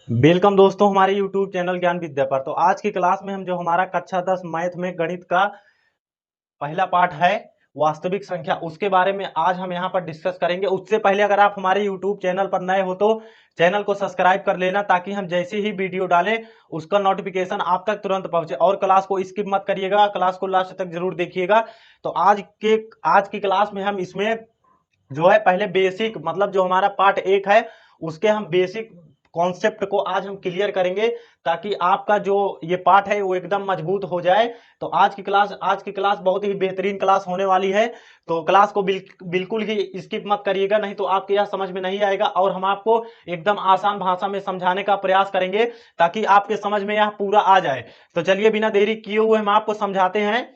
Welcome दोस्तों हमारे YouTube channel ज्ञान विद्या पर। तो आज की क्लास में हम जो हमारा कक्षा 10 मैथ में गणित का पहला पार्ट है वास्तविक संख्या, उसके बारे में आज हम यहाँ पर डिस्कस करेंगे। उससे पहले अगर आप हमारे YouTube चैनल पर नए हो तो चैनल को सब्सक्राइब कर लेना, ताकि हम जैसे ही वीडियो डालें उसका नोटिफिकेशन आप तक तुरंत पहुंचे। और क्लास को स्किप मत करिएगा, क्लास को लास्ट तक जरूर देखिएगा। तो आज की क्लास में हम इसमें जो है पहले बेसिक, मतलब जो हमारा पार्ट एक है उसके हम बेसिक कॉन्सेप्ट को आज हम क्लियर करेंगे, ताकि आपका जो ये पार्ट है वो एकदम मजबूत हो जाए। तो आज की क्लास बहुत ही बेहतरीन क्लास होने वाली है। तो क्लास को बिल्कुल ही स्किप मत करिएगा, नहीं तो आपके यह समझ में नहीं आएगा। और हम आपको एकदम आसान भाषा में समझाने का प्रयास करेंगे, ताकि आपके समझ में यह पूरा आ जाए। तो चलिए बिना देरी किए हुए हम आपको समझाते हैं,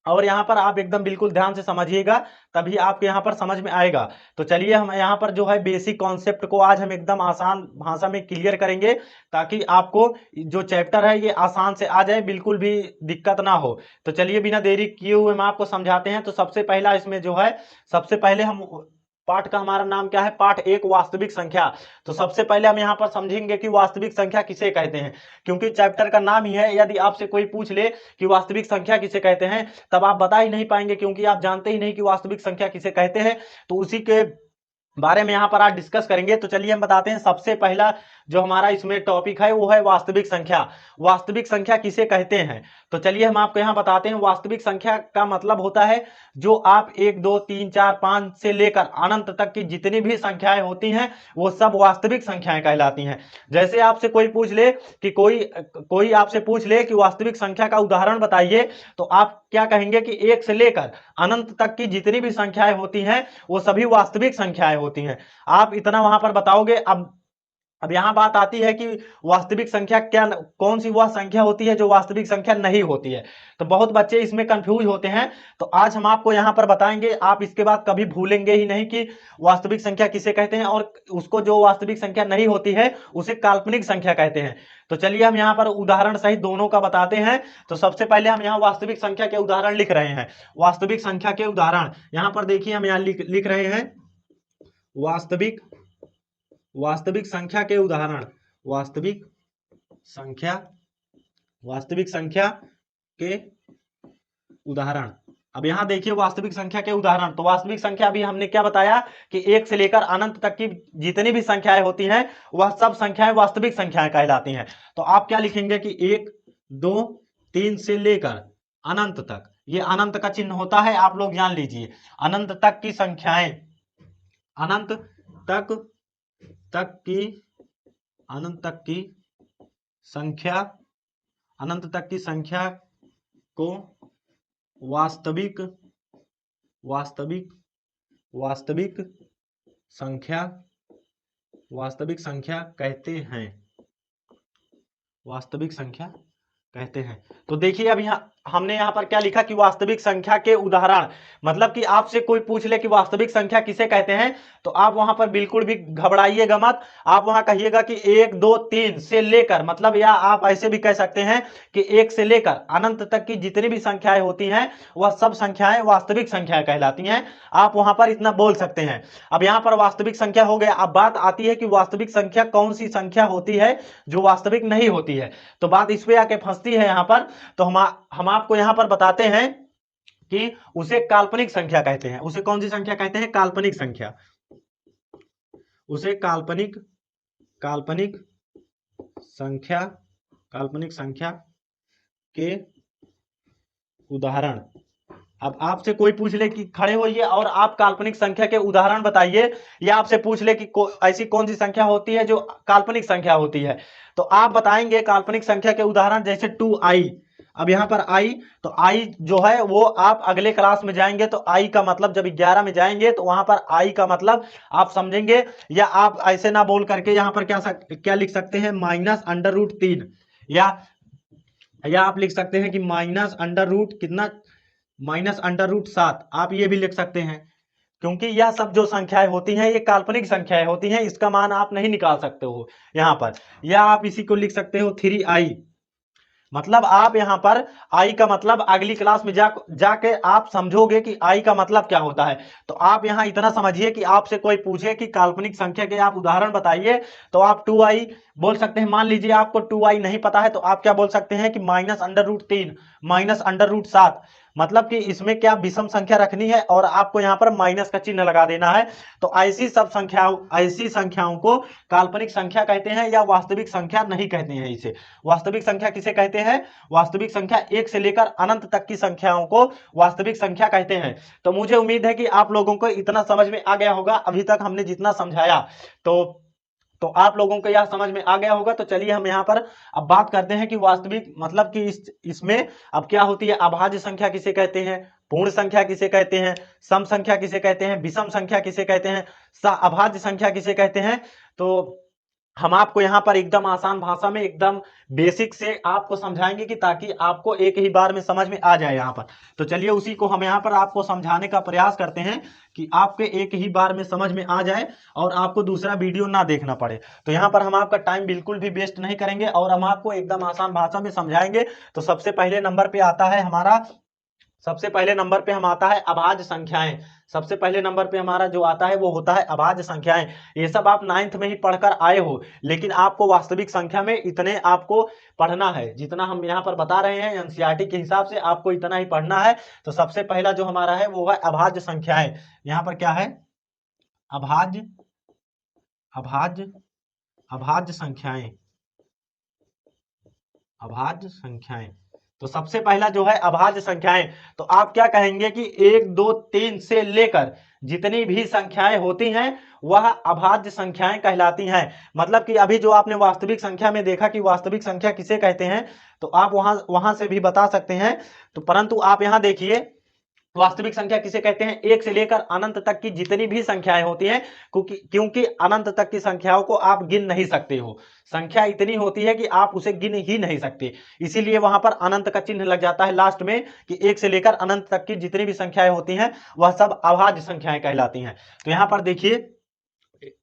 और यहाँ पर आप एकदम बिल्कुल ध्यान से समझिएगा, तभी आपके यहाँ पर समझ में आएगा। तो चलिए हम यहाँ पर जो है बेसिक कॉन्सेप्ट को आज हम एकदम आसान भाषा में क्लियर करेंगे, ताकि आपको जो चैप्टर है ये आसान से आ जाए, बिल्कुल भी दिक्कत ना हो। तो चलिए बिना देरी किए हुए हम आपको समझाते हैं। तो सबसे पहला इसमें जो है, सबसे पहले हम पाठ का हमारा नाम क्या है, पाठ एक वास्तविक संख्या। तो सबसे पहले हम यहाँ पर समझेंगे कि वास्तविक संख्या किसे कहते हैं, क्योंकि चैप्टर का नाम ही है। यदि आपसे कोई पूछ ले कि वास्तविक संख्या किसे कहते हैं, तब आप बता ही नहीं पाएंगे, क्योंकि आप जानते ही नहीं कि वास्तविक संख्या किसे कहते हैं। तो उसी के बारे में यहाँ पर आज डिस्कस करेंगे। तो चलिए हम बताते हैं, सबसे पहला जो हमारा इसमें टॉपिक है वो है वास्तविक संख्या। वास्तविक संख्या किसे कहते हैं, तो चलिए हम आपको यहाँ बताते हैं। वास्तविक संख्या का मतलब होता है जो आप 1 2 3 4 5 से लेकर अनंत तक की जितनी भी संख्याएं होती हैं वो सब वास्तविक संख्याएं कहलाती हैं। जैसे आपसे कोई पूछ ले कि कोई आपसे पूछ ले कि वास्तविक संख्या का उदाहरण बताइए, तो आप क्या कहेंगे कि 1 से लेकर अनंत तक की जितनी भी संख्याएं होती हैं वो सभी वास्तविक संख्याएं होती हैं। आप इतना वहां पर बताओगे। अब यहां बात आती है कि वास्तविक संख्या क्या, कौन सी वह संख्या होती है जो वास्तविक संख्या नहीं होती है। तो बहुत बच्चे इसमें कंफ्यूज होते हैं। तो आज हम आपको यहां पर बताएंगे, आप इसके बाद कभी भूलेंगे ही नहीं कि वास्तविक संख्या किसे कहते हैं, और उसको जो वास्तविक संख्या नहीं होती है उसे काल्पनिक संख्या कहते हैं। तो चलिए हम यहां पर उदाहरण सहित दोनों का बताते हैं। तो सबसे पहले हम यहाँ वास्तविक संख्या के उदाहरण लिख रहे हैं। वास्तविक संख्या के उदाहरण यहां पर देखिए, हम यहाँ लिख रहे हैं वास्तविक वास्तविक संख्या के उदाहरण। वास्तविक संख्या वास्तविक संख्या के उदाहरण। अब यहां देखिए वास्तविक संख्या के उदाहरण। तो वास्तविक संख्या भी हमने क्या बताया कि 1 से लेकर अनंत तक की जितनी भी संख्याएं होती हैं वह सब संख्याएं वास्तविक संख्याएं कहलाती हैं। तो आप क्या लिखेंगे कि 1 2 3 से लेकर अनंत तक, ये अनंत का चिन्ह होता है, आप लोग जान लीजिए। अनंत तक की संख्याएं, अनंत तक तक की अनंत तक की संख्या अनंत तक की संख्या को वास्तविक वास्तविक वास्तविक संख्या वास्तविक संख्या कहते हैं। वास्तविक संख्या कहते हैं। तो देखिए अब यहाँ हमने यहाँ पर क्या लिखा कि वास्तविक संख्या के उदाहरण, मतलब कि आपसे कोई पूछ ले कि वास्तविक संख्या किसे कहते हैं, तो आप वहां पर बिल्कुल भी घबराइएगा मत। आप वहां कहिएगा कि 1 2 3 से लेकर, मतलब या आप ऐसे भी कह सकते हैं कि 1 से लेकर अनंत तक की जितनी भी संख्याएं होती हैं वह सब संख्याएं वास्तविक संख्याएं कहलाती हैं। आप वहां पर इतना बोल सकते हैं। अब यहाँ पर वास्तविक संख्या हो गया। अब बात आती है कि वास्तविक संख्या कौन सी संख्या होती है जो वास्तविक नहीं होती है। तो बात इस पे आके फंसती है यहाँ पर। तो हम आपको यहाँ पर बताते हैं कि उसे काल्पनिक संख्या कहते हैं। उसे कौन सी संख्या कहते हैं, काल्पनिक संख्या। उसे काल्पनिक काल्पनिक संख्या काल्पनिक संख्या के उदाहरण। अब आपसे कोई पूछ ले कि खड़े होइए और आप काल्पनिक संख्या के उदाहरण बताइए, या आपसे पूछ ले कि ऐसी कौन सी संख्या होती है जो काल्पनिक संख्या होती है, तो आप बताएंगे काल्पनिक संख्या के उदाहरण जैसे 2i। अब यहाँ पर i, तो i जो है वो आप अगले क्लास में जाएंगे तो i का मतलब, जब 11 में जाएंगे तो वहां पर i का मतलब आप समझेंगे। या आप ऐसे ना बोल करके यहाँ पर क्या लिख सकते हैं, -√3, या आप लिख सकते हैं कि माइनस अंडर रूट कितना, -√7, आप ये भी लिख सकते हैं। क्योंकि यह सब जो संख्याएं होती हैं ये काल्पनिक संख्याएं होती हैं, इसका मान आप नहीं निकाल सकते हो यहाँ पर। या आप इसी को लिख सकते हो 3i। मतलब आप यहाँ पर आई का मतलब अगली क्लास में जाके आप समझोगे कि आई का मतलब क्या होता है। तो आप यहाँ इतना समझिए कि आपसे कोई पूछे कि काल्पनिक संख्या के आप उदाहरण बताइए तो आप 2i बोल सकते हैं। मान लीजिए आपको 2i नहीं पता है तो आप क्या बोल सकते हैं कि -√3 -√7, मतलब कि इसमें क्या विषम संख्या रखनी है और आपको यहाँ पर माइनस का चिन्ह लगा देना है। तो ऐसी संख्याओं को काल्पनिक संख्या कहते हैं या वास्तविक संख्या नहीं कहते हैं। इसे वास्तविक संख्या किसे कहते हैं? वास्तविक संख्या 1 से लेकर अनंत तक की संख्याओं को वास्तविक संख्या कहते हैं। तो मुझे उम्मीद है कि आप लोगों को इतना समझ में आ गया होगा। अभी तक हमने जितना समझाया तो आप लोगों को यह समझ में आ गया होगा। तो चलिए हम यहाँ पर अब बात करते हैं कि वास्तविक मतलब कि इसमें अब क्या होती है। अभाज्य संख्या किसे कहते हैं? पूर्ण संख्या किसे कहते हैं? सम संख्या किसे कहते हैं? विषम संख्या किसे कहते हैं? अभाज्य संख्या किसे कहते हैं? तो हम आपको यहाँ पर एकदम आसान भाषा में एकदम बेसिक से आपको समझाएंगे कि ताकि आपको एक ही बार में समझ में आ जाए यहाँ पर। तो चलिए उसी को हम यहाँ पर आपको समझाने का प्रयास करते हैं कि आपके एक ही बार में समझ में आ जाए और आपको दूसरा वीडियो ना देखना पड़े। तो यहाँ पर हम आपका टाइम बिल्कुल भी वेस्ट नहीं करेंगे और हम आपको एकदम आसान भाषा में समझाएंगे। तो सबसे पहले नंबर पे आता है हमारा, सबसे पहले नंबर पे हम आता है अभाज्य संख्याएं। सबसे पहले नंबर पे हमारा जो आता है वो होता है अभाज्य संख्याएं। ये सब आप 9th में ही पढ़कर आए हो, लेकिन आपको वास्तविक संख्या में इतने आपको पढ़ना है जितना हम यहाँ पर बता रहे हैं। एनसीईआरटी के हिसाब से आपको इतना ही पढ़ना है। तो सबसे पहला जो हमारा है वो है अभाज्य संख्याएं। यहाँ पर क्या है? अभाज्य अभाज्य अभाज्य संख्याएं, अभाज्य संख्याएं। तो सबसे पहला जो है अभाज्य संख्याएं, तो आप क्या कहेंगे कि 1 2 3 से लेकर जितनी भी संख्याएं होती हैं वह अभाज्य संख्याएं कहलाती हैं। मतलब कि अभी जो आपने वास्तविक संख्या में देखा कि वास्तविक संख्या किसे कहते हैं, तो आप वहां से भी बता सकते हैं। तो परंतु आप यहां देखिए वास्तविक संख्या किसे कहते हैं? 1 से लेकर अनंत तक की जितनी भी संख्याएं होती हैं, क्योंकि अनंत तक की संख्याओं को आप गिन नहीं सकते हो। संख्या इतनी होती है कि आप उसे गिन ही नहीं सकते, इसीलिए वहां पर अनंत का चिन्ह लग जाता है लास्ट में कि 1 से लेकर अनंत तक की जितनी भी संख्याएं होती हैं वह सब अभाज्य संख्याएं कहलाती हैं। तो यहां पर देखिए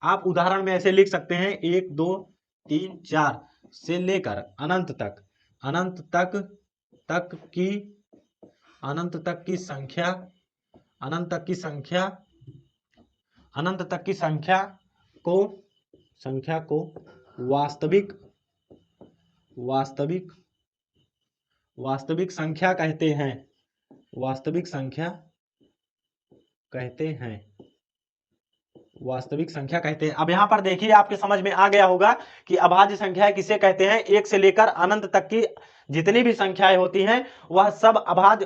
आप उदाहरण में ऐसे लिख सकते हैं 1 2 3 4 से लेकर अनंत तक, अनंत तक तक की अनंत तक की संख्या, अनंत तक की संख्या, अनंत तक की संख्या को वास्तविक वास्तविक वास्तविक संख्या कहते हैं, वास्तविक संख्या कहते हैं, वास्तविक संख्या कहते हैं। अब यहां पर देखिए आपके समझ में आ गया होगा कि अभाज्य संख्याएं किसे कहते हैं। 1 से लेकर अनंत तक की जितनी भी संख्याएं होती हैं वह सब अभाज्य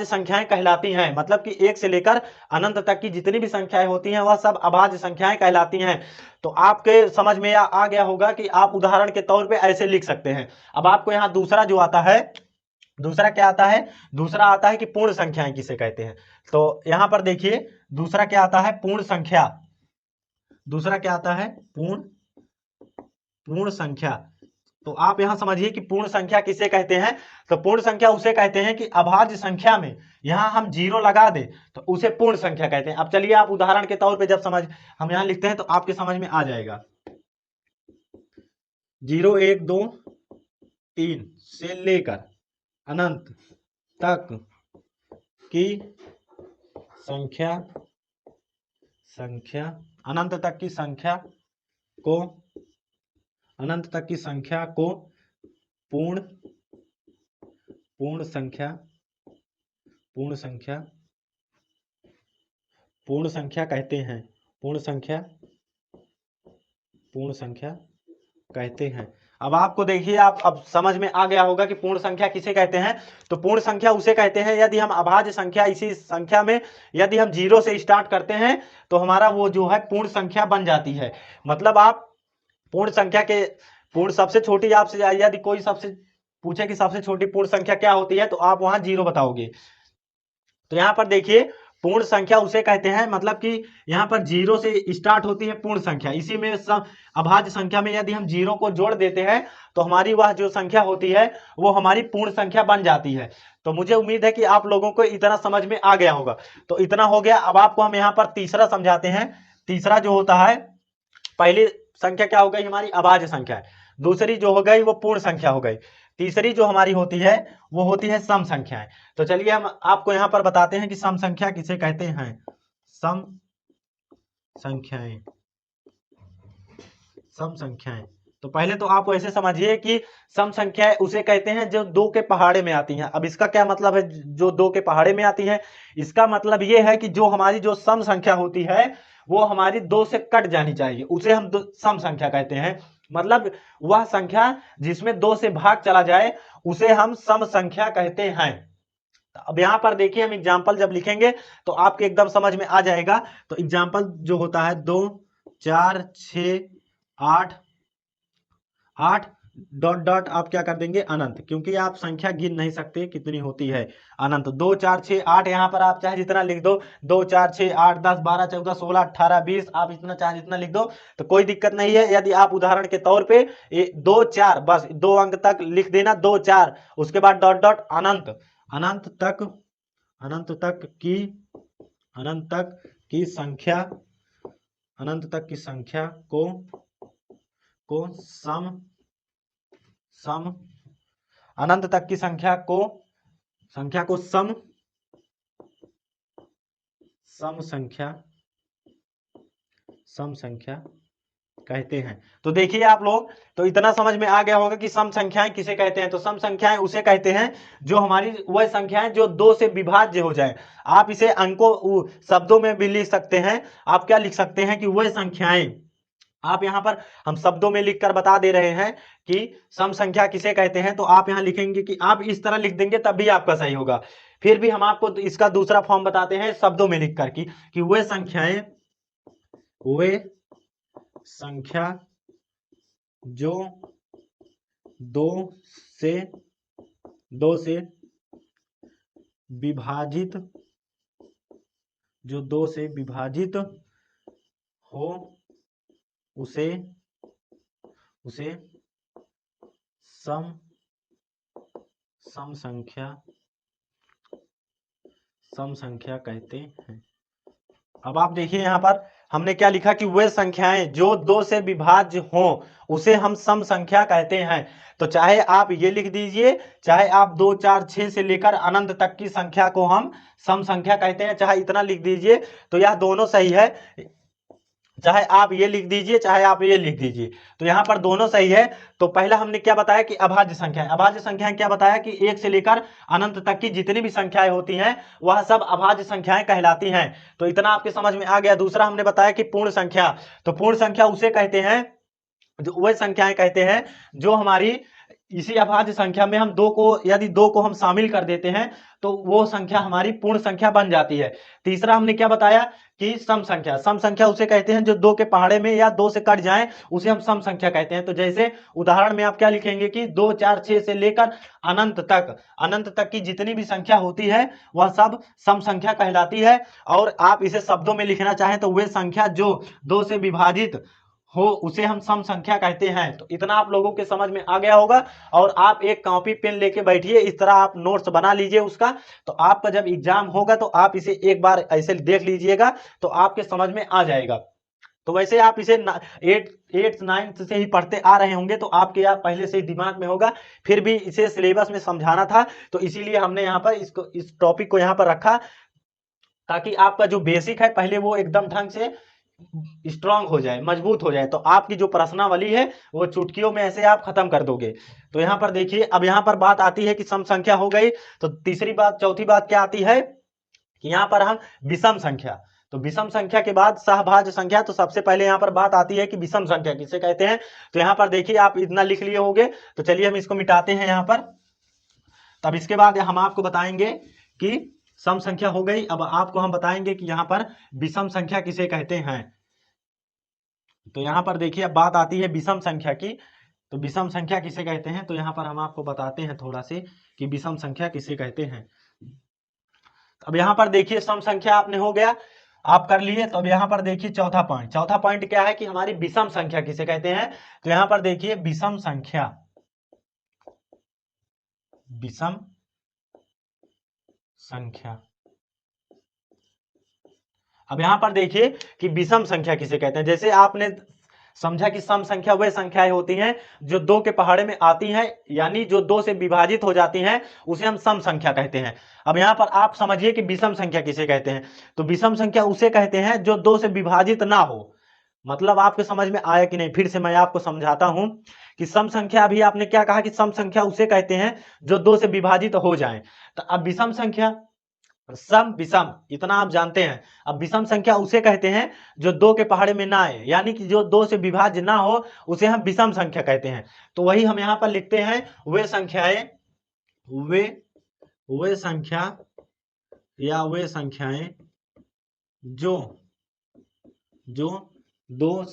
संख्याएं कहलाती हैं। मतलब कि 1 से लेकर अनंत तक की जितनी भी संख्याएं होती हैं वह सब अभाज्य संख्याएं कहलाती हैं। तो आपके समझ में आ गया होगा कि आप उदाहरण के तौर पर ऐसे लिख सकते हैं। अब आपको यहाँ दूसरा जो आता है, दूसरा क्या आता है? दूसरा आता है कि पूर्ण संख्याएं किसे कहते हैं। तो यहां पर देखिए दूसरा क्या आता है? पूर्ण संख्या। दूसरा क्या आता है? पूर्ण संख्या। तो आप यहां समझिए कि पूर्ण संख्या किसे कहते हैं। तो पूर्ण संख्या उसे कहते हैं कि अभाज्य संख्या में यहां हम 0 लगा दे तो उसे पूर्ण संख्या कहते हैं। अब चलिए आप उदाहरण के तौर पे जब हम यहां लिखते हैं तो आपके समझ में आ जाएगा। 0 1 2 3 से लेकर अनंत तक की संख्या अनंत तक की संख्या को पूर्ण संख्या कहते हैं, पूर्ण संख्या कहते हैं। अब आपको देखिए आप अब समझ में आ गया होगा कि पूर्ण संख्या किसे कहते हैं। तो पूर्ण संख्या उसे कहते हैं यदि हम अभाज्य संख्या, इसी संख्या में यदि हम 0 से स्टार्ट करते हैं तो हमारा वो जो है पूर्ण संख्या बन जाती है। मतलब आप पूर्ण संख्या के सबसे छोटी, आपसे यदि कोई सबसे पूछे कि सबसे छोटी पूर्ण संख्या क्या होती है तो आप वहां 0 बताओगे। तो यहां पर देखिए पूर्ण संख्या उसे कहते हैं, मतलब कि यहाँ पर 0 से स्टार्ट होती है पूर्ण संख्या। इसी में अभाज्य संख्या में यदि हम 0 को जोड़ देते हैं तो हमारी वह जो संख्या होती है वो हमारी पूर्ण संख्या बन जाती है। तो मुझे उम्मीद है कि आप लोगों को इतना समझ में आ गया होगा। तो इतना हो गया। अब आपको हम यहाँ पर तीसरा समझाते हैं। तीसरा जो होता है, पहले संख्या क्या हो गई हमारी, अभाज्य संख्या है। दूसरी जो हो गई वो पूर्ण संख्या हो गई। तीसरी जो हमारी होती है वो होती है सम संख्याएं। तो चलिए हम आपको यहां पर बताते हैं कि सम संख्या किसे कहते हैं। सम संख्याएं, सम संख्याएं। तो पहले तो आप ऐसे समझिए कि सम संख्याएं उसे कहते हैं जो दो के पहाड़े में आती हैं। अब इसका क्या मतलब है जो दो के पहाड़े में आती है, इसका मतलब ये है कि जो हमारी जो सम संख्या होती है वो हमारी दो से कट जानी चाहिए, उसे हम सम संख्या कहते हैं। मतलब वह संख्या जिसमें दो से भाग चला जाए उसे हम सम संख्या कहते हैं। अब यहां पर देखिए हम एग्जाम्पल जब लिखेंगे तो आपके एकदम समझ में आ जाएगा। तो एग्जाम्पल जो होता है 2 4 6 8 8 डॉट डॉट आप क्या कर देंगे अनंत, क्योंकि आप संख्या गिन नहीं सकते कितनी होती है अनंत। 2 4 6 8 यहाँ पर आप चाहे जितना लिख दो, 2 4 6 8 10 12 14 16 18 20 आप इतना चाहे जितना लिख दो तो कोई दिक्कत नहीं है। यदि आप उदाहरण के तौर पे 2 4 बस 2 अंक तक लिख देना 2 4, उसके बाद डॉट डॉट अनंत, अनंत तक, अनंत तक की, अनंत तक की संख्या, अनंत तक की संख्या को सम, सम, अनंत तक की संख्या को सम, सम संख्या, सम संख्या कहते हैं। तो देखिए आप लोग, तो इतना समझ में आ गया होगा कि सम संख्याएं किसे कहते हैं। तो सम संख्याएं उसे कहते हैं जो हमारी वह संख्याएं जो दो से विभाज्य हो जाए। आप इसे अंकों शब्दों में भी लिख सकते हैं। आप क्या लिख सकते हैं कि वह संख्याएं, आप यहां पर हम शब्दों में लिखकर बता दे रहे हैं कि सम संख्या किसे कहते हैं। तो आप यहां लिखेंगे कि आप इस तरह लिख देंगे तब भी आपका सही होगा। फिर भी हम आपको इसका दूसरा फॉर्म बताते हैं शब्दों में लिखकर कि वे संख्याएं, वे संख्या जो दो से विभाजित, जो दो से विभाजित हो उसे सम, सम संख्या, सम संख्या कहते हैं। अब आप देखिए यहां पर हमने क्या लिखा कि वे संख्याएं जो दो से विभाज्य हो उसे हम सम संख्या कहते हैं। तो चाहे आप ये लिख दीजिए, चाहे आप 2 4 6 से लेकर अनंत तक की संख्या को हम सम संख्या कहते हैं, चाहे इतना लिख दीजिए तो यह दोनों सही है। चाहे आप ये लिख दीजिए चाहे आप ये लिख दीजिए तो यहां पर दोनों सही है। तो पहला हमने क्या बताया कि अभाज्य संख्याएं, अभाज्य संख्याएं क्या बताया कि 1 से लेकर अनंत तक की जितनी भी संख्याएं होती हैं वह सब अभाज्य संख्याएं कहलाती हैं। तो इतना आपके समझ में आ गया। दूसरा हमने बताया कि पूर्ण संख्या, तो पूर्ण संख्या उसे कहते हैं जो वह संख्याएं कहते हैं जो हमारी इसी अभाज्य संख्या में हम दो को, यदि दो को हम शामिल कर देते हैं तो वो संख्या हमारी पूर्ण संख्या बन जाती है। तीसरा हमने क्या बताया कि सम संख्या, सम संख्या उसे कहते हैं जो दो के पहाड़े में या दो से कट जाए उसे हम सम संख्या कहते हैं। तो जैसे उदाहरण में आप क्या लिखेंगे कि 2 4 6 से लेकर अनंत तक, अनंत तक की जितनी भी संख्या होती है वह सब सम संख्या कहलाती है। और आप इसे शब्दों में लिखना चाहें तो वे संख्या जो दो से विभाजित हो उसे हम सम संख्या कहते हैं। तो इतना आप लोगों के समझ में आ गया होगा। और आप एक कॉपी पेन लेके बैठिए, इस तरह आप नोट्स बना लीजिए उसका। तो आपका जब एग्जाम होगा तो आप इसे एक बार ऐसे देख लीजिएगा तो आपके समझ में आ जाएगा। तो वैसे आप इसे 8th 9th से ही पढ़ते आ रहे होंगे तो आपके यहाँ पहले से ही दिमाग में होगा। फिर भी इसे सिलेबस में समझाना था तो इसीलिए हमने यहाँ पर इस टॉपिक को यहाँ पर रखा ताकि आपका जो बेसिक है पहले वो एकदम ढंग से स्ट्रांग हो जाए, मजबूत हो जाए। तो आपकी जो प्रश्नावली है वो चुटकियों में ऐसे आप खत्म कर दोगे। तो यहाँ पर देखिए अब यहाँ पर बात आती है कि सम संख्या हो गई। तो तीसरी बात, चौथी बात क्या आती है कि यहाँ पर हम विषम संख्या, तो विषम संख्या के बाद सहभाज्य संख्या। तो सबसे पहले यहाँ पर बात आती है कि विषम संख्या किसे कहते हैं। तो यहाँ पर देखिए आप इतना लिख लिए होंगे तो चलिए हम इसको मिटाते हैं यहाँ पर। तब इसके बाद हम आपको बताएंगे कि सम संख्या हो गई। अब आपको हम बताएंगे कि यहाँ पर विषम संख्या किसे कहते हैं। तो यहाँ पर देखिए अब बात आती है विषम संख्या की। तो विषम संख्या किसे कहते हैं तो यहाँ पर हम आपको बताते हैं थोड़ा से कि विषम संख्या किसे कहते हैं। अब यहाँ पर देखिए सम संख्या आपने हो गया, आप कर लिए। तो अब यहाँ पर देखिए चौथा पॉइंट, चौथा पॉइंट क्या है कि हमारी विषम संख्या किसे कहते हैं। तो यहाँ पर देखिए विषम संख्या, विषम संख्या। अब यहां पर देखिए कि विषम संख्या किसे कहते हैं। जैसे आपने समझा कि सम संख्या वह संख्याएं होती हैं जो 2 के पहाड़े में आती हैं, यानी जो 2 से विभाजित हो जाती हैं उसे हम सम संख्या कहते हैं। अब यहाँ पर आप समझिए कि विषम संख्या किसे कहते हैं। तो विषम संख्या उसे कहते हैं जो 2 से विभाजित ना हो। मतलब आपके समझ में आया कि नहीं, फिर से मैं आपको समझाता हूं कि सम संख्या, अभी आपने क्या कहा कि सम संख्या उसे कहते हैं जो 2 से विभाजित हो जाएं। तो अब विषम संख्या, सम विषम इतना आप जानते हैं। अब विषम संख्या उसे कहते हैं जो 2 के पहाड़े में ना आए, यानी कि जो 2 से विभाज्य ना हो उसे हम विषम संख्या कहते हैं। तो वही हम यहाँ पर लिखते हैं, वे संख्याएं, वे संख्या या वे संख्याएं जो जो 2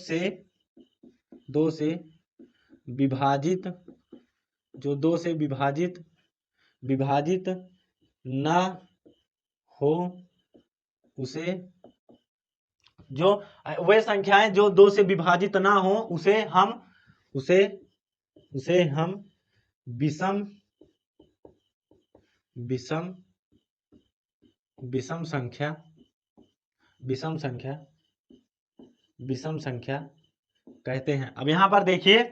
से विभाजित, जो 2 से विभाजित ना हो उसे, जो वे संख्याएं जो 2 से विभाजित ना हो उसे हम विषम विषम विषम संख्या कहते हैं। अब यहां पर देखिए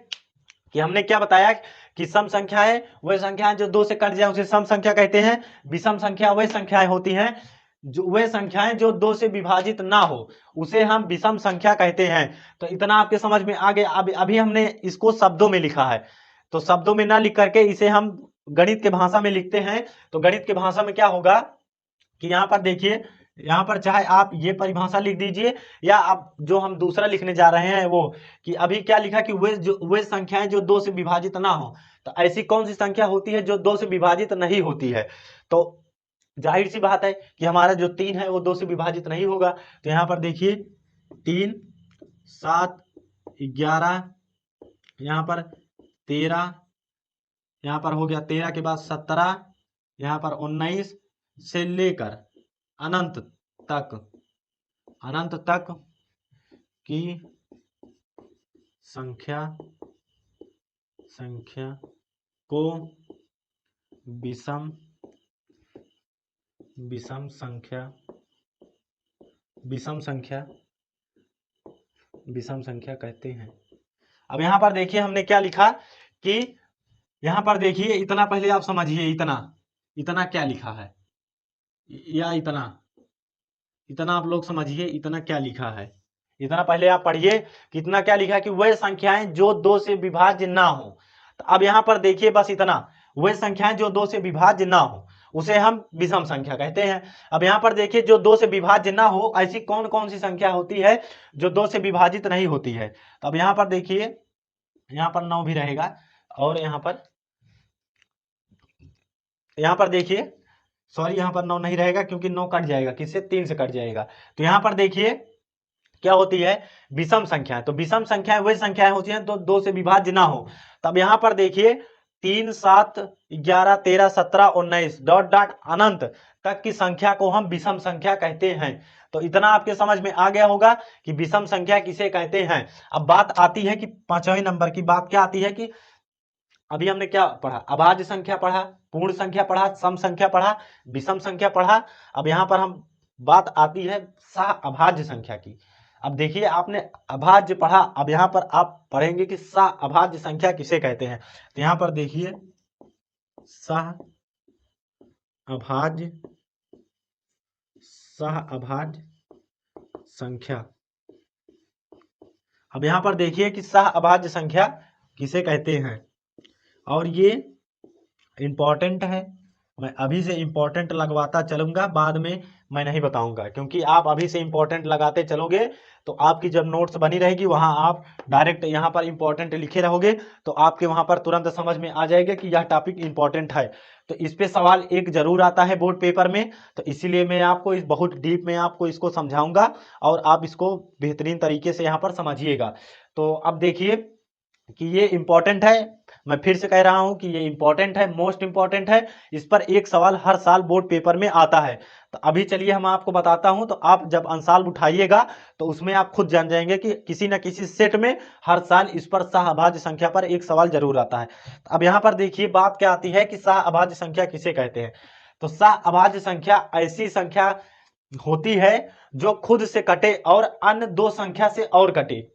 कि हमने क्या बताया कि सम संख्या है वह संख्याएं जो 2 से कट जाए उसे सम संख्या कहते हैं। विषम संख्या वह संख्याएं होती हैं जो, वे संख्याएं जो 2 से विभाजित ना हो उसे हम विषम संख्या कहते हैं। तो इतना आपके समझ में आ गया। अभी हमने इसको शब्दों में लिखा है, तो शब्दों में ना लिख करके इसे हम गणित के भाषा में लिखते हैं। तो गणित की भाषा में क्या होगा कि यहाँ पर देखिए, यहाँ पर चाहे आप ये परिभाषा लिख दीजिए या आप जो हम दूसरा लिखने जा रहे हैं वो, कि अभी क्या लिखा कि वे संख्याएं जो 2 से विभाजित ना हो। तो ऐसी कौन सी संख्या होती है जो 2 से विभाजित नहीं होती है। तो जाहिर सी बात है कि हमारा जो 3 है वो 2 से विभाजित नहीं होगा। तो यहाँ पर देखिए 3, 7, 11, यहाँ पर 13, यहाँ पर हो गया 13 के बाद 17, यहाँ पर 19 से लेकर अनंत तक की संख्या को विषम संख्या कहते हैं। अब यहाँ पर देखिए हमने क्या लिखा कि यहाँ पर देखिए, इतना पहले आप समझिए, इतना क्या लिखा है, या इतना आप लोग समझिए, इतना क्या लिखा है। इतना पहले आप पढ़िए कि इतना क्या लिखा है कि वह संख्याएं जो 2 से विभाज्य ना हो। तो अब यहाँ पर देखिए बस इतना, वह संख्याएं जो 2 से विभाज्य ना हो उसे हम विषम संख्या कहते हैं। अब यहाँ पर देखिए जो 2 से विभाज्य ना हो ऐसी कौन कौन सी संख्या होती है जो 2 से विभाजित नहीं होती है। तो अब यहाँ पर देखिए, यहाँ पर 9 भी रहेगा, और यहाँ पर देखिए, सॉरी यहाँ पर 9 नहीं रहेगा क्योंकि 9 कट जाएगा, किससे, 3 से कट जाएगा। तो यहाँ पर देखिए क्या होती है, विषम संख्याएं। तो विषम संख्याएं वही संख्याएं होती हैं तो 2 से विभाज्य ना हो। तब यहाँ पर देखिए 3, 7, 11, 13, 17, 19 डॉट डॉट अनंत तक की संख्या को हम विषम संख्या कहते हैं। तो इतना आपके समझ में आ गया होगा कि विषम संख्या किसे कहते हैं। अब बात आती है कि 5वें नंबर की बात क्या आती है कि अभी हमने क्या पढ़ा, अभाज्य संख्या पढ़ा, पूर्ण संख्या पढ़ा, सम संख्या पढ़ा, विषम संख्या पढ़ा। अब यहाँ पर हम बात आती है सह अभाज्य संख्या की। अब देखिए आपने अभाज्य पढ़ा, अब यहाँ पर आप पढ़ेंगे कि सह अभाज्य संख्या किसे कहते हैं। तो यहाँ पर देखिए सह अभाज्य संख्या। अब यहाँ पर देखिए कि सह अभाज्य संख्या किसे कहते हैं, और ये इंपॉर्टेंट है। मैं अभी से इंपॉर्टेंट लगवाता चलूंगा, बाद में मैं नहीं बताऊंगा, क्योंकि आप अभी से इंपॉर्टेंट लगाते चलोगे तो आपकी जब नोट्स बनी रहेगी वहां आप डायरेक्ट यहाँ पर इंपॉर्टेंट लिखे रहोगे तो आपके वहां पर तुरंत समझ में आ जाएगा कि यह टॉपिक इंपॉर्टेंट है। तो इस पे सवाल एक जरूर आता है बोर्ड पेपर में, तो इसीलिए मैं आपको इस बहुत डीप में आपको इसको समझाऊंगा और आप इसको बेहतरीन तरीके से यहाँ पर समझिएगा। तो अब देखिए कि ये इंपॉर्टेंट है, मैं फिर से कह रहा हूं कि ये इंपॉर्टेंट है, मोस्ट इंपॉर्टेंट है। इस पर एक सवाल हर साल बोर्ड पेपर में आता है। तो अभी चलिए हम आपको बताता हूं, तो आप जब अंसाल उठाइएगा तो उसमें आप खुद जान जाएंगे कि किसी न किसी सेट में हर साल इस पर सह अभाज्य संख्या पर एक सवाल जरूर आता है। तो अब यहाँ पर देखिए बात क्या आती है कि सह अभाज्य संख्या किसे कहते हैं। तो सह अभाज्य संख्या ऐसी संख्या होती है जो खुद से कटे और अन्य दो संख्या से और कटे।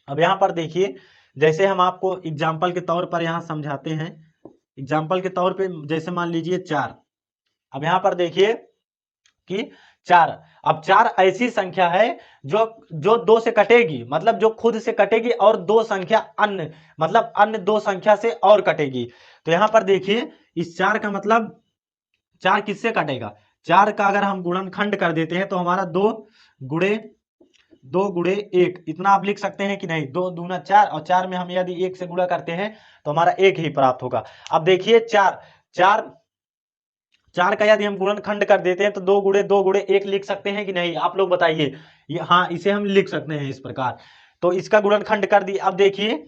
अब यहाँ पर देखिए, जैसे हम आपको एग्जाम्पल के तौर पर यहाँ समझाते हैं। एग्जाम्पल के तौर पे जैसे मान लीजिए 4। अब यहाँ पर देखिए कि 4, अब 4 ऐसी संख्या है जो जो 2 से कटेगी, मतलब जो खुद से कटेगी, और 2 संख्या अन्य, मतलब अन्य 2 संख्या से और कटेगी। तो यहाँ पर देखिए इस 4 का मतलब 4 किससे कटेगा, 4 का अगर हम गुणनखंड कर देते हैं तो हमारा 2 गुणे 1 इतना आप लिख सकते हैं कि नहीं। 2 दूना 4, और 4 में हम यदि 1 से गुणा करते हैं तो हमारा 1 ही प्राप्त होगा। अब देखिए 4 का यदि हम गुणनखंड कर देते हैं तो 2 गुणे 1 लिख सकते हैं कि नहीं, आप लोग बताइए। ये हाँ, इसे हम लिख सकते हैं इस प्रकार। तो इसका गुणनखंड कर दिए। अब देखिए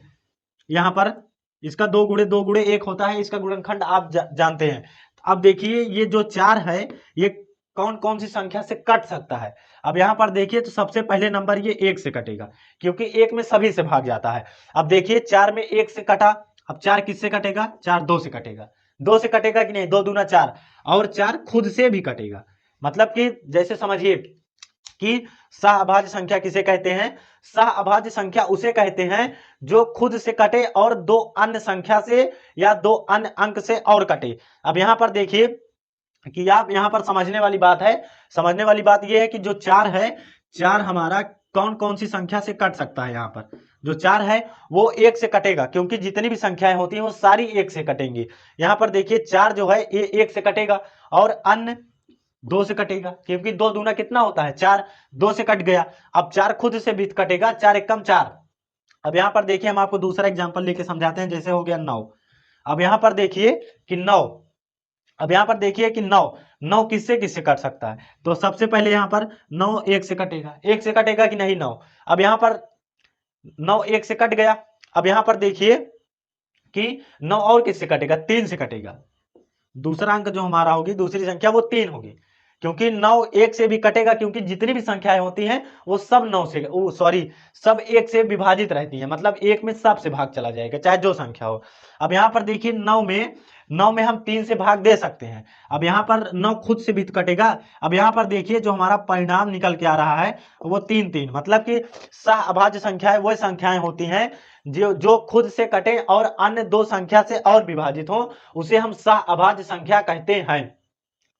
यहाँ पर इसका 2 गुणे 1 होता है, इसका गुणनखंड आप जानते हैं। अब देखिए ये जो 4 है ये कौन कौन सी संख्या से कट सकता है। अब यहाँ पर देखिए तो सबसे पहले नंबर ये 1 से कटेगा, क्योंकि 1 में सभी से भाग जाता है। अब देखिए 4 में 1 से कटा, अब 4 किससे कटेगा, 4 2 से कटेगा। 2 से कटेगा कि नहीं, 2 दूना 4, और 4 खुद से भी कटेगा। मतलब कि जैसे समझिए कि सहअभाज्य संख्या किसे कहते हैं, सहअभाज्य संख्या उसे कहते हैं जो खुद से कटे और 2 अन्य संख्या से या 2 अन्य अंक से और कटे। अब यहाँ पर देखिए कि आप यहाँ पर समझने वाली बात है, समझने वाली बात यह है कि जो 4 है, 4 हमारा कौन कौन सी संख्या से कट सकता है। यहाँ पर जो 4 है वो 1 से कटेगा, क्योंकि जितनी भी संख्याएं होती हैं वो सारी 1 से कटेंगी। यहाँ पर देखिए 4 जो है ये 1 से कटेगा, और अन्य 2 से कटेगा, क्योंकि 2 दूना कितना होता है 4, 2 से कट गया। अब 4 खुद से भी कटेगा, 4 एकम 4। अब यहाँ पर देखिए हम आपको दूसरा एग्जांपल लेके समझाते हैं, जैसे हो गया 9। अब यहाँ पर देखिए कि 9, अब यहाँ पर देखिए कि 9 किससे किससे कट सकता है। तो सबसे पहले यहाँ पर 9 1 से कटेगा, 1 से कटेगा कि नहीं 9। अब यहाँ पर 9 1 से कट गया। अब यहाँ पर देखिए कि 9 और किससे कटेगा, 3 से कटेगा। दूसरा अंक जो हमारा होगी, दूसरी संख्या वो 3 होगी, क्योंकि 9 1 से भी कटेगा, क्योंकि जितनी भी संख्याएं होती हैं वो सब 9 से सब 1 से विभाजित रहती हैं, मतलब 1 में सब से भाग चला जाएगा चाहे जो संख्या हो। अब यहाँ पर देखिए 9 में हम 3 से भाग दे सकते हैं। अब यहाँ पर 9 खुद से भी कटेगा। अब यहाँ पर देखिए जो हमारा परिणाम निकल के आ रहा है वो 3 मतलब कि सहअभाज्य संख्याएं वो संख्याएं होती हैं जो खुद से कटे और अन्य 2 संख्या से और विभाजित हो, उसे हम सहअभाज्य संख्या कहते हैं।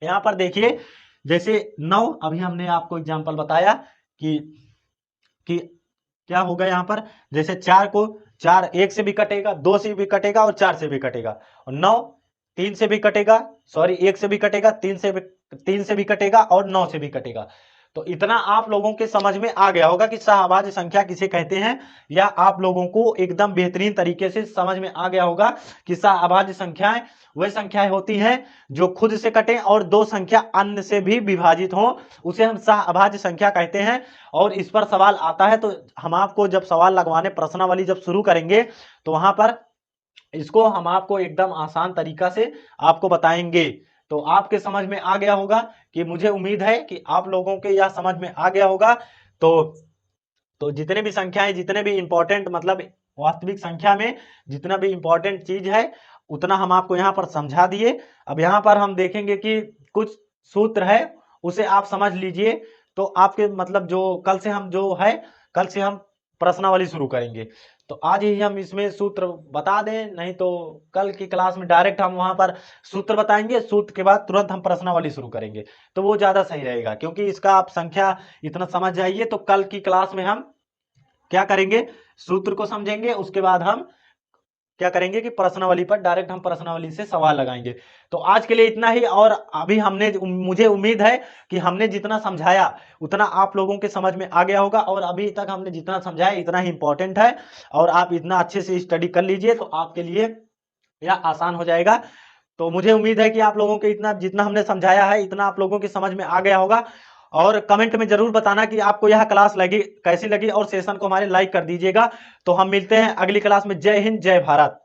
यहाँ पर देखिए जैसे 9, अभी हमने आपको एग्जांपल बताया कि क्या होगा। यहाँ पर जैसे 4 1 से भी कटेगा, 2 से भी कटेगा और 4 से भी कटेगा, और 9 3 से भी कटेगा, 1 से भी कटेगा, 3 से भी कटेगा और 9 से भी कटेगा। तो इतना आप लोगों के समझ में आ गया होगा कि सहअभाज्य संख्या किसे कहते हैं, या आप लोगों को एकदम बेहतरीन तरीके से समझ में आ गया होगा कि सहअभाज्य संख्याएं वह संख्याएं होती हैं जो खुद से कटे और 2 संख्या अन्य से भी विभाजित हो, उसे हम सहअभाज्य संख्या कहते हैं। और इस पर सवाल आता है तो हम आपको जब सवाल लगवाने प्रश्नावली जब शुरू करेंगे तो वहां पर इसको हम आपको एकदम आसान तरीका से आपको बताएंगे। तो आपके समझ में आ गया होगा, कि मुझे उम्मीद है कि आप लोगों के यह समझ में आ गया होगा। तो जितने भी संख्याएं, जितने भी इंपॉर्टेंट, मतलब वास्तविक संख्या में जितना भी इंपॉर्टेंट चीज है उतना हम आपको यहाँ पर समझा दिए। अब यहाँ पर हम देखेंगे कि कुछ सूत्र है उसे आप समझ लीजिए, तो आपके मतलब जो कल से हम प्रश्नावली शुरू करेंगे। तो आज ही हम इसमें सूत्र बता दें, नहीं तो कल की क्लास में डायरेक्ट हम वहां पर सूत्र बताएंगे, सूत्र के बाद तुरंत हम प्रश्नावली शुरू करेंगे, तो वो ज्यादा सही रहेगा। क्योंकि इसका आप संख्या इतना समझ जाइए, तो कल की क्लास में हम क्या करेंगे, सूत्र को समझेंगे, उसके बाद हम क्या करेंगे कि प्रश्नावली पर डायरेक्ट हम प्रश्नावली से सवाल लगाएंगे। तो आज के लिए इतना ही। और अभी मुझे उम्मीद है कि हमने जितना समझाया उतना आप लोगों के समझ में आ गया होगा, और अभी तक हमने जितना समझाया इतना ही इंपॉर्टेंट है, और आप इतना अच्छे से स्टडी कर लीजिए तो आपके लिए यह आसान हो जाएगा। तो मुझे उम्मीद है कि आप लोगों के जितना हमने समझाया है इतना आप लोगों के समझ में आ गया होगा। और कमेंट में जरूर बताना कि आपको यह क्लास कैसी लगी, और सेशन को हमारे लाइक कर दीजिएगा। तो हम मिलते हैं अगली क्लास में। जय हिंद, जय भारत।